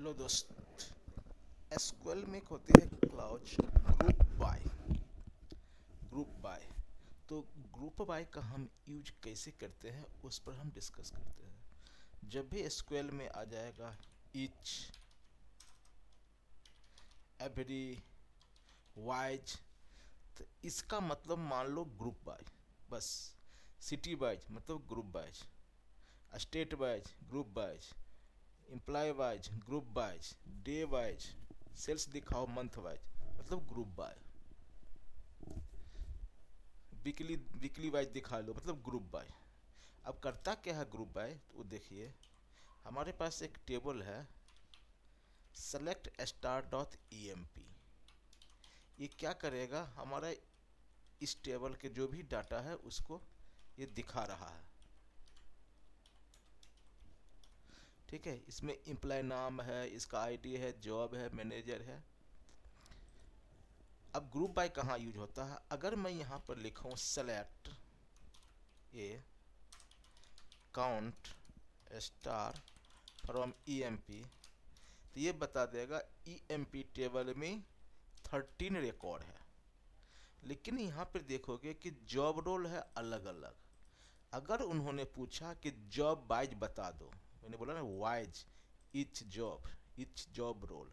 Hello दोस्त। SQL में एक होती है क्लाउज ग्रुप बाय। तो ग्रुप बाय का हम यूज कैसे करते हैं उस पर हम डिस्कस करते हैं। जब भी एसक्यूएल में आ जाएगा ईच, एवरी, वाइज, तो इसका मतलब मान लो ग्रुप बाय। बस सिटी वाइज मतलब group wise, state wise group wise, employ wise group wise, day wise, sales दिखाओ मंथ वाइज मतलब group by. Weekly weekly wise दिखा लो मतलब ग्रुप बाय। अब करता क्या है ग्रुप बाय, तो देखिए हमारे पास एक टेबल है select star dot E M P. ये क्या करेगा, हमारा इस टेबल के जो भी डाटा है उसको ये दिखा रहा है। ठीक है, इसमें एम्प्लॉय नाम है, इसका आईडी है, जॉब है, मैनेजर है। अब ग्रुप बाय कहाँ यूज होता है, अगर मैं यहाँ पर लिखूँ select A count star from EMP, तो ये बता देगा ईएमपी टेबल में 13 रिकॉर्ड है। लेकिन यहाँ पर देखोगे कि जॉब रोल है अलग अलग। अगर उन्होंने पूछा कि जॉब वाइज बता दो, मैंने बोला ना wise, each job role,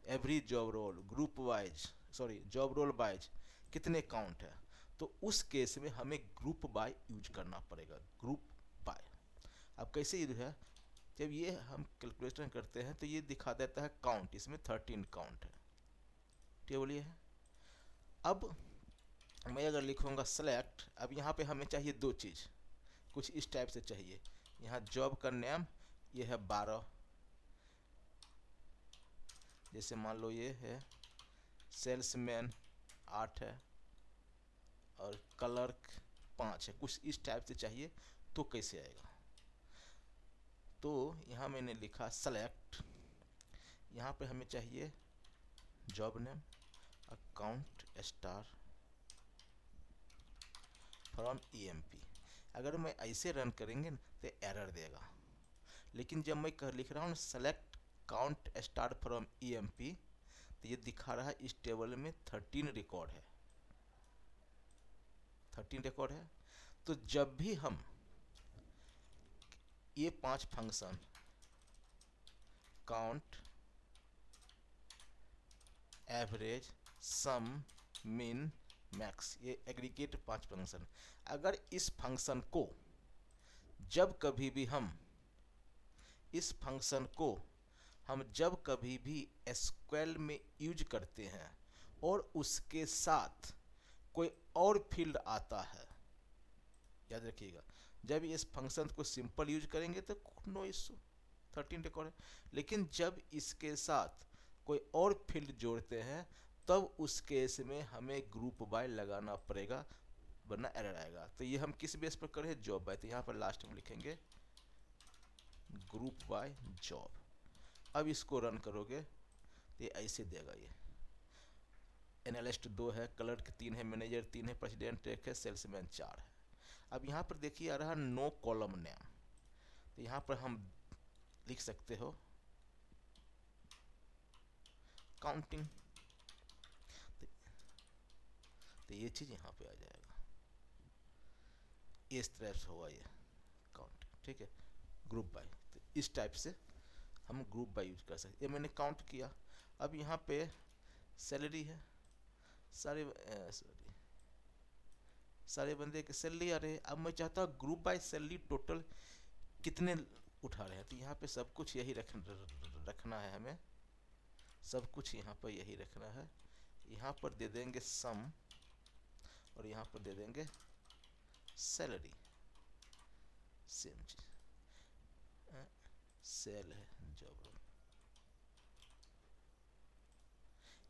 every job role, group wise, sorry job role wise कितने काउंट है, तो उस केस में हमें ग्रुप बाय यूज करना पड़ेगा। ग्रुप बाय अब कैसे यूज है, जब ये हम कैलकुलेशन करते हैं तो ये दिखा देता है काउंट, इसमें 13 काउंट है, टेबल ये है। अब मैं अगर लिखूँगा सेलेक्ट, अब यहाँ पे हमें चाहिए दो चीज़, कुछ इस टाइप से चाहिए। यहाँ जॉब का नेम ये है 12, जैसे मान लो ये है सेल्समैन 8 है और क्लर्क 5 है, कुछ इस टाइप से चाहिए। तो कैसे आएगा, तो यहाँ मैंने लिखा सेलेक्ट, यहाँ पे हमें चाहिए job name account star from EMP. अगर मैं ऐसे रन करेंगे तो एरर देगा, लेकिन जब मैं लिख रहा हूँ select count star from EMP, तो ये दिखा रहा है इस टेबल में 13 रिकॉर्ड है, 13 रिकॉर्ड है। तो जब भी हम ये 5 फंक्शन काउंट, एवरेज, सम, मिन, मैक्स, ये एग्रीगेट 5 फंक्शन, अगर इस फंक्शन को जब कभी भी हम इस फंक्शन को हम जब कभी भी एसक्यूएल में यूज करते हैं और उसके साथ कोई और फील्ड आता है, याद रखिएगा, जब इस फंक्शन को सिंपल यूज करेंगे तो नो इशू, 13 रिकॉर्ड है। लेकिन जब इसके साथ कोई और फील्ड जोड़ते हैं तब उस केस में हमें ग्रुप बाय लगाना पड़ेगा, वरना एरर आएगा। तो ये हम किस बेस पर करें, जॉब बाय, तो यहाँ पर लास्ट में लिखेंगे ग्रुप बाय जॉब। अब इसको रन करोगे तो ये ऐसे देगा, ये एनालिस्ट 2 है, क्लर्क 3 है, मैनेजर 3 है, प्रेसिडेंट 1 है, सेल्समैन 4 है। अब यहाँ पर देखिए आ रहा नो कॉलम नेम, तो यहाँ पर हम लिख सकते हो काउंटिंग, तो ये चीज़ यहाँ पे आ जाएगा, इस तरह से होगा ये काउंटिंग। ठीक है, ग्रुप बाय, तो इस टाइप से हम ग्रुप बाय यूज कर सकते। ये मैंने काउंट किया। अब यहाँ पे सैलरी है, सारे बंदे की सैलरी आ रही है। अब मैं चाहता हूँ ग्रुप बाय सैलरी टोटल कितने उठा रहे हैं, तो यहाँ पे सब कुछ यही रखना है हमें, सब कुछ यहाँ पर यही रखना है। यहाँ पर दे देंगे सम और यहाँ पर दे देंगे सैलरी, सेम चीज, सेल है जॉब रोल,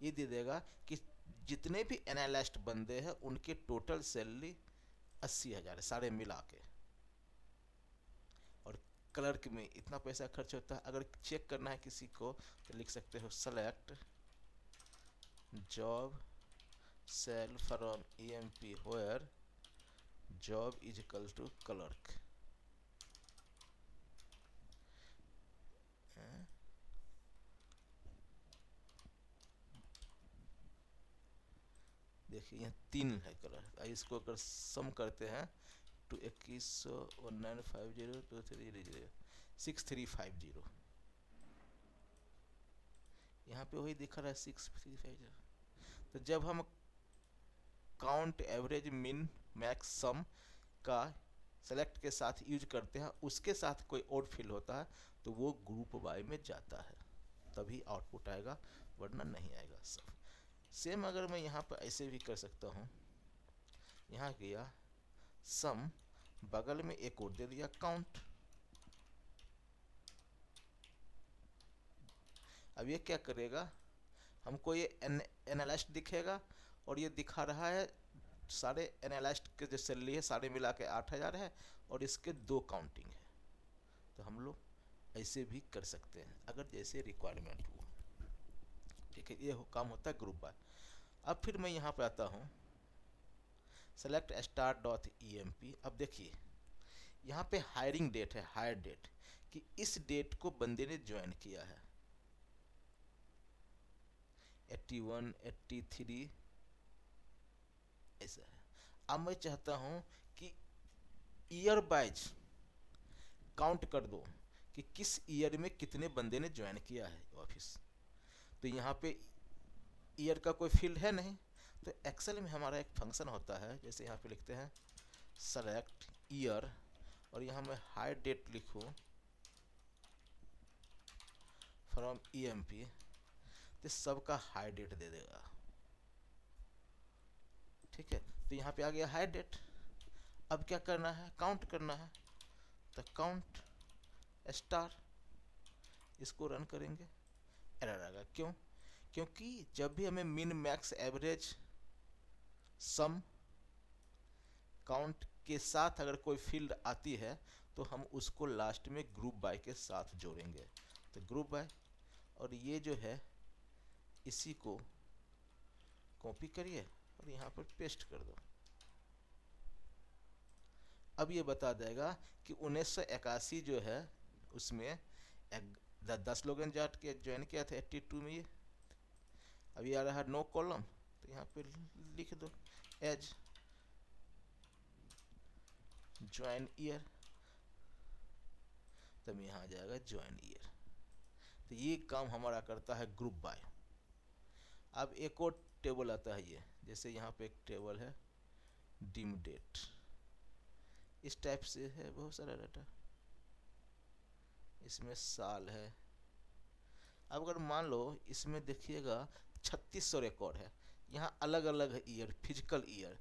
ये दे देगा कि जितने भी एनालिस्ट बंदे हैं उनके टोटल सैलरी 80,000 है सारे मिला के, और क्लर्क में इतना पैसा खर्च होता है। अगर चेक करना है किसी को तो लिख सकते हो select job sal from EMP where job is equal to clerk, देखिए यहाँ 3 है कलर। इसको अगर सम करते हैं तो 2150 यहाँ पे वही दिखा रहा है 6350। तो जब हम काउंट एवरेज मिन मैक्स सम का सेलेक्ट के साथ यूज करते हैं, उसके साथ कोई और फिल होता है तो वो ग्रुप बाय में जाता है, तभी आउटपुट आएगा, वरना नहीं आएगा। सब सेम अगर मैं यहाँ पर ऐसे भी कर सकता हूँ, यहाँ गया सम, बगल में एक और दे दिया काउंट। अब ये क्या करेगा, हमको ये एनालाइस्ट दिखेगा और ये दिखा रहा है सारे एनालाइस्ट के जो सैलरी है सारे मिला के 8000 है और इसके 2 काउंटिंग है। तो हम लोग ऐसे भी कर सकते हैं अगर जैसे रिक्वायरमेंट हो। ठीक है, ये काम होता है ग्रुप बाय। अब फिर मैं यहाँ पे आता हूँ सेलेक्ट स्टार्ट डॉट EMP। अब देखिए यहाँ पे हायरिंग डेट है, हायर डेट, कि इस डेट को बंदे ने ज्वाइन किया है 81 83 ऐसा है। अब मैं चाहता हूं कि ईयर वाइज काउंट कर दो कि किस ईयर में कितने बंदे ने ज्वाइन किया है ऑफिस। तो यहाँ पे ईयर का कोई फील्ड है नहीं, तो एक्सेल में हमारा एक फंक्शन होता है, जैसे यहाँ पे लिखते हैं सेलेक्ट ईयर और यहाँ मैं हायर डेट लिखूँ फ्रॉम EMP, तो सबका हायर डेट दे देगा। ठीक है, तो यहाँ पे आ गया हायर डेट। अब क्या करना है, काउंट करना है, तो काउंट स्टार, इसको रन करेंगे, एरर आएगा। क्यों? क्योंकि जब भी हमें मिन मैक्स एवरेज सम काउंट के साथ अगर कोई फील्ड आती है तो हम उसको लास्ट में ग्रुप बाय के साथ जोड़ेंगे। तो ग्रुप बाय, और ये जो है इसी को कॉपी करिए और यहाँ पर पेस्ट कर दो। अब ये बता देगा कि 1981 जो है उसमें 10 लोगों ने ज्वाइन किया था 82 में। ये अभी आ रहा है नो कॉलम, तो यहाँ पे लिख दो एज ज्वाइन ईयर, तब यहाँ आ जाएगा ज्वाइन ईयर। तो ये काम हमारा करता है ग्रुप बाय। अब एक और टेबल आता है, ये जैसे यहाँ पे एक टेबल है डिम डेट, इस टाइप से है बहुत सारा डाटा, इसमें साल है। अब अगर मान लो इसमें देखिएगा 3600 रिकॉर्ड है, यहाँ अलग अलग ईयर, फिजिकल ईयर।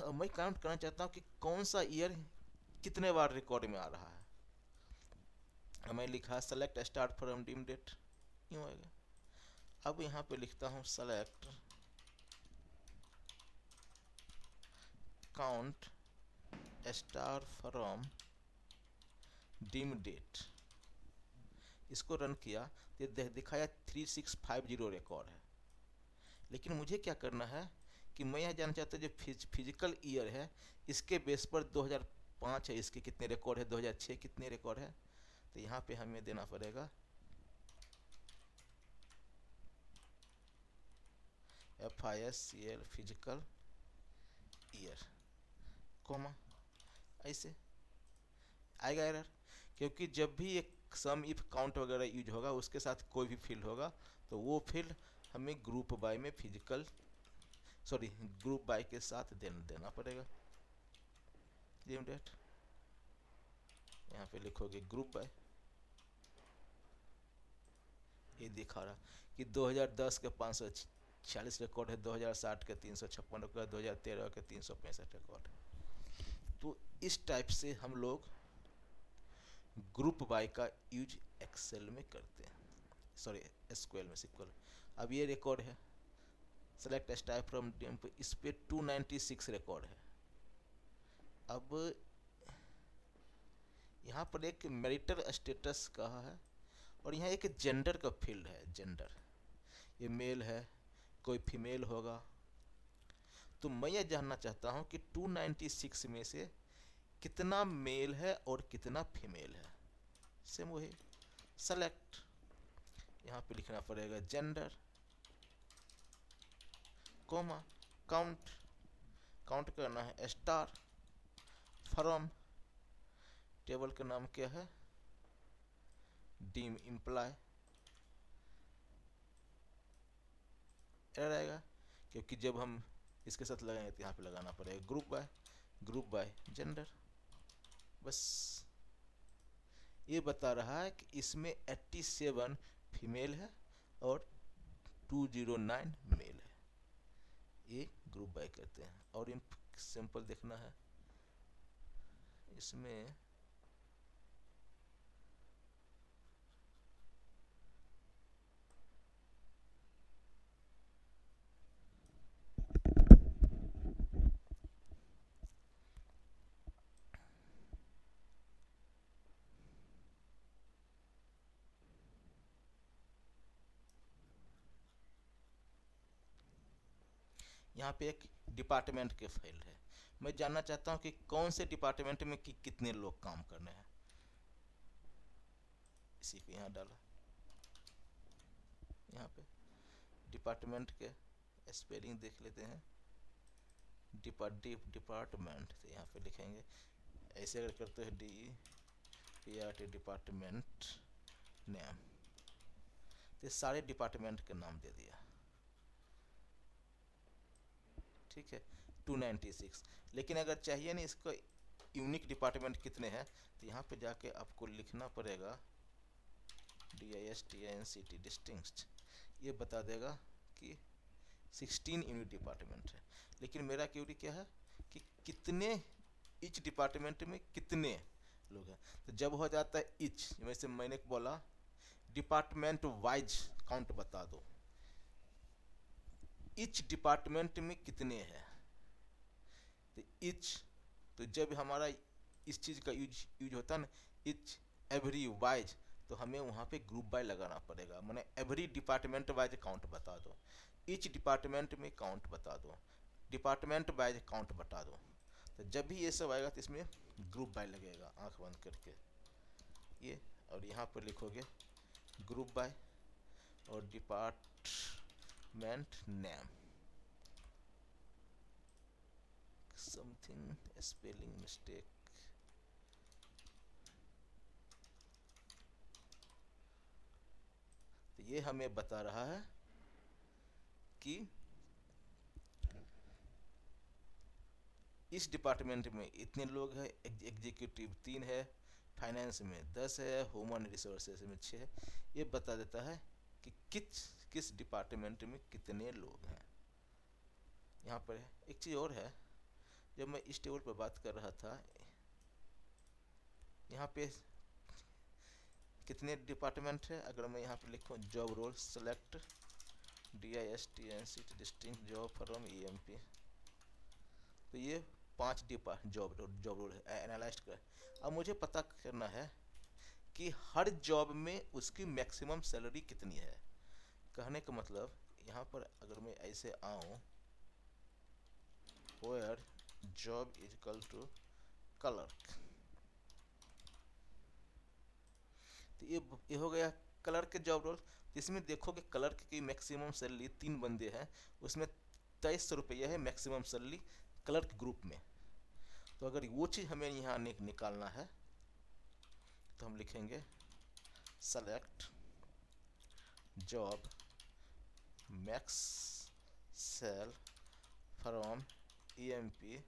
अब मैं काउंट करना चाहता हूँ कि कौन सा ईयर कितने बार रिकॉर्ड में आ रहा है। मैं लिखा select start from dim date, यूँ आएगा। अब यहाँ पे लिखता हूँ select count star from dim date, इसको रन किया तो दिखाया 3650 रिकॉर्ड है। लेकिन मुझे क्या करना है कि मैं यह जानना चाहता हूँ जो फिजिकल ईयर है इसके बेस पर 2005 है, इसके कितने रिकॉर्ड है, 2006 कितने रिकॉर्ड है। तो यहाँ पे हमें देना पड़ेगा FISCL फिजिकल ईयर कोमा, ऐसे आएगा एरर। क्योंकि जब भी एक सम इफ काउंट वगैरह यूज होगा उसके साथ कोई भी फील्ड होगा तो वो फील्ड हमें ग्रुप बाय में ग्रुप बाय के साथ देना पड़ेगा। डिम डेट यहाँ पे लिखोगे ग्रुप बाय, ये दिखा रहा कि 2010 के 546 रिकॉर्ड है, 2060 के 356 रिकॉर्ड, 2013 के 365 रिकॉर्ड। तो इस टाइप से हम लोग ग्रुप बाय का यूज एक्सेल में करते हैं, सॉरी एसक्यूएल में सिक्वल। अब ये रिकॉर्ड है सेलेक्ट स्टार फ्रॉम डिम, इस पे 296 रिकॉर्ड है। अब यहाँ पर एक मैरिटल स्टेटस कहा है और यहाँ एक जेंडर का फील्ड है, जेंडर, ये मेल है कोई फीमेल होगा। तो मैं यह जानना चाहता हूँ कि 296 में से कितना मेल है और कितना फीमेल है। सेम वही सेलेक्ट, यहाँ पे लिखना पड़ेगा जेंडर कोमा काउंट, काउंट करना है स्टार फ्रॉम, टेबल का नाम क्या है, डीम इम्प्लाई, एरर आएगा क्योंकि जब हम इसके साथ लगाएंगे तो यहाँ पे लगाना पड़ेगा ग्रुप बाय जेंडर। बस ये बता रहा है कि इसमें 87 फीमेल है और 209 मेल है, ये ग्रुप बाय करते हैं। और इन सिंपल देखना है इसमें यहाँ पे एक डिपार्टमेंट के फाइल है, मैं जानना चाहता हूँ कि कौन से डिपार्टमेंट में कितने लोग काम करने हैं, इसी को यहाँ डाला। यहाँ पे डिपार्टमेंट के स्पेलिंग देख लेते हैं, डिपार्टमेंट, तो यहाँ पे लिखेंगे ऐसे अगर करते हैं DEPART डिपार्टमेंट नेम, तो सारे डिपार्टमेंट के नाम दे दिया, ठीक है 296। लेकिन अगर चाहिए नहीं इसको यूनिक डिपार्टमेंट कितने हैं, तो यहाँ पे जाके आपको लिखना पड़ेगा DISTINCT डिस्टिंक्ट, ये बता देगा कि 16 यूनिक डिपार्टमेंट है। लेकिन मेरा क्वेरी क्या है कि कितने ईच डिपार्टमेंट में कितने लोग हैं, तो जब हो जाता है ईच, वैसे मैंने बोला डिपार्टमेंट वाइज काउंट बता दो, ईच डिपार्टमेंट में कितने हैं, तो ईच, तो जब हमारा इस चीज़ का यूज होता है ना ईच एवरी वाइज, तो हमें वहाँ पे ग्रुप बाय लगाना पड़ेगा, माने एवरी डिपार्टमेंट वाइज काउंट बता दो, ईच डिपार्टमेंट में काउंट बता दो, डिपार्टमेंट वाइज काउंट बता दो। तो जब भी ये सब आएगा तो इसमें ग्रुप बाय लगेगा, आंख बंद करके ये, और यहाँ पर लिखोगे ग्रुप बाय और department name, something spelling mistake, तो ये हमें बता रहा है कि इस डिपार्टमेंट में इतने लोग हैं, एग्जीक्यूटिव 3 है, फाइनेंस में 10 है, ह्यूमन रिसोर्सेज में 6 है, ये बता देता है कि किस डिपार्टमेंट में कितने लोग हैं। यहाँ पर एक चीज़ और है, जब मैं इस टेबल पर बात कर रहा था, यहाँ पे कितने डिपार्टमेंट है, अगर मैं यहाँ पे लिखूँ job role select DISTNCT distinct job from EMP, तो ये 5 जॉब रोल है एनालाइज कर। अब मुझे पता करना है कि हर जॉब में उसकी मैक्सिमम सैलरी कितनी है। कहने का मतलब यहाँ पर अगर मैं ऐसे आऊँ, where job is equal to clerk, तो ये हो गया क्लर्क के जॉब रोल। इसमें देखोगे क्लर्क की मैक्सिमम सैलरी 3 बंदे हैं, उसमें 2300 रुपये है मैक्सिमम सैलरी क्लर्क ग्रुप में। तो अगर वो चीज़ हमें यहाँ निकालना है तो हम लिखेंगे select job max sal from EMP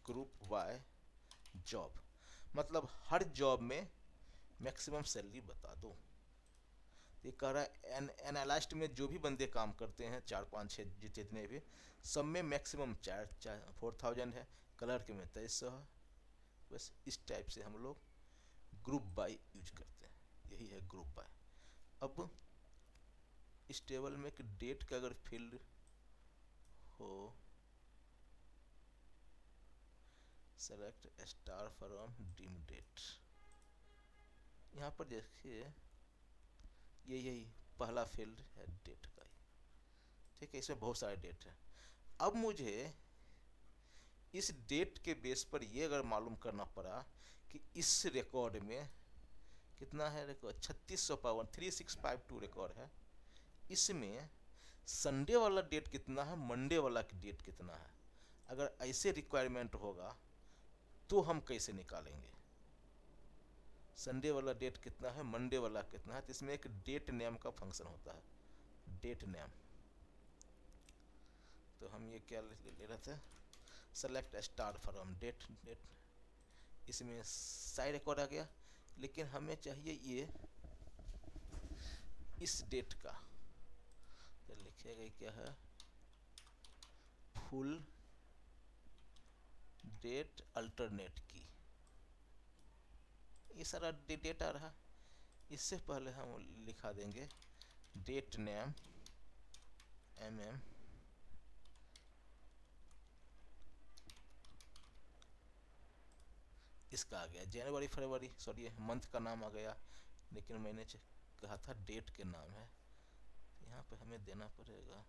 group by job, मतलब हर जॉब में मैक्सिमम सैलरी बता दो। ये कह रहा है एनालिस्ट में जो भी बंदे काम करते हैं 4 5 6 जितने भी, सब में मैक्सिमम 4000 है, क्लर्क में 2300 है। बस इस टाइप से हम लोग ग्रुप बाय यूज करते हैं, यही है ग्रुप बाय। अब इस टेबल में एक डेट का अगर फील्ड हो, select star from dream date, यहाँ पर देखिए यही पहला फील्ड है डेट का, ठीक है, इसमें बहुत सारे डेट है। अब मुझे इस डेट के बेस पर ये अगर मालूम करना पड़ा कि इस रिकॉर्ड में कितना है, रिकॉर्ड 3652 रिकॉर्ड है, इसमें संडे वाला डेट कितना है, मंडे वाला डेट कितना है। अगर ऐसे रिक्वायरमेंट होगा तो हम कैसे निकालेंगे, संडे वाला डेट कितना है, मंडे वाला कितना है। तो इसमें एक डेट नेम का फंक्शन होता है, डेट नेम। तो हम ये क्या ले रहे थे, सेलेक्ट स्टार फ्रॉम डेट, इसमें साइड रिकॉर्ड आ गया, लेकिन हमें चाहिए ये इस डेट का। तो लिखेगा क्या है, फुल डेट अल्टरनेट की, ये सारा डेट आ रहा। इससे पहले हम लिखा देंगे डेट नेम mm, इसका आ गया जनवरी फरवरी, सॉरी मंथ का नाम आ गया, लेकिन मैंने कहा था डेट के नाम है, यहाँ पे हमें देना पड़ेगा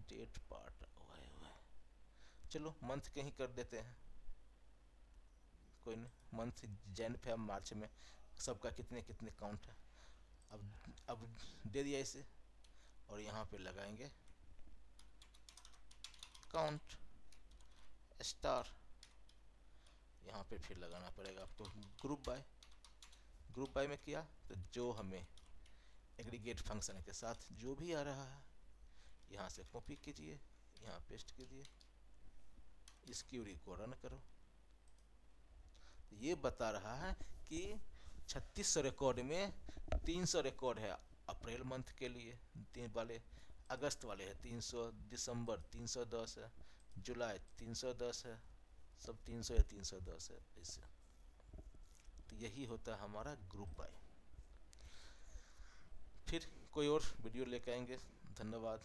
डेट पार्ट। चलो मंथ कहीं कर देते हैं, कोई नहीं, मंथ जैन फेब मार्च में सबका कितने कितने काउंट है। अब दे दिया इसे, और यहाँ पे लगाएंगे काउंट स्टार, यहाँ पे फिर लगाना पड़ेगा आपको ग्रुप बाय में किया, तो जो हमें एग्रीगेट फंक्शन के साथ जो भी आ रहा है यहाँ से कॉपी कीजिए, यहाँ पेस्ट कीजिए, इस क्यूरी को रन करो। ये बता रहा है कि 3600 रिकॉर्ड में 300 रिकॉर्ड है अप्रैल मंथ के लिए, 3 वाले अगस्त वाले है 300, दिसंबर 310 है, जुलाई 310 है, सब 300 या 310 है ऐसे। तो यही होता है हमारा ग्रुप बाय। फिर कोई और वीडियो लेकर आएंगे। धन्यवाद।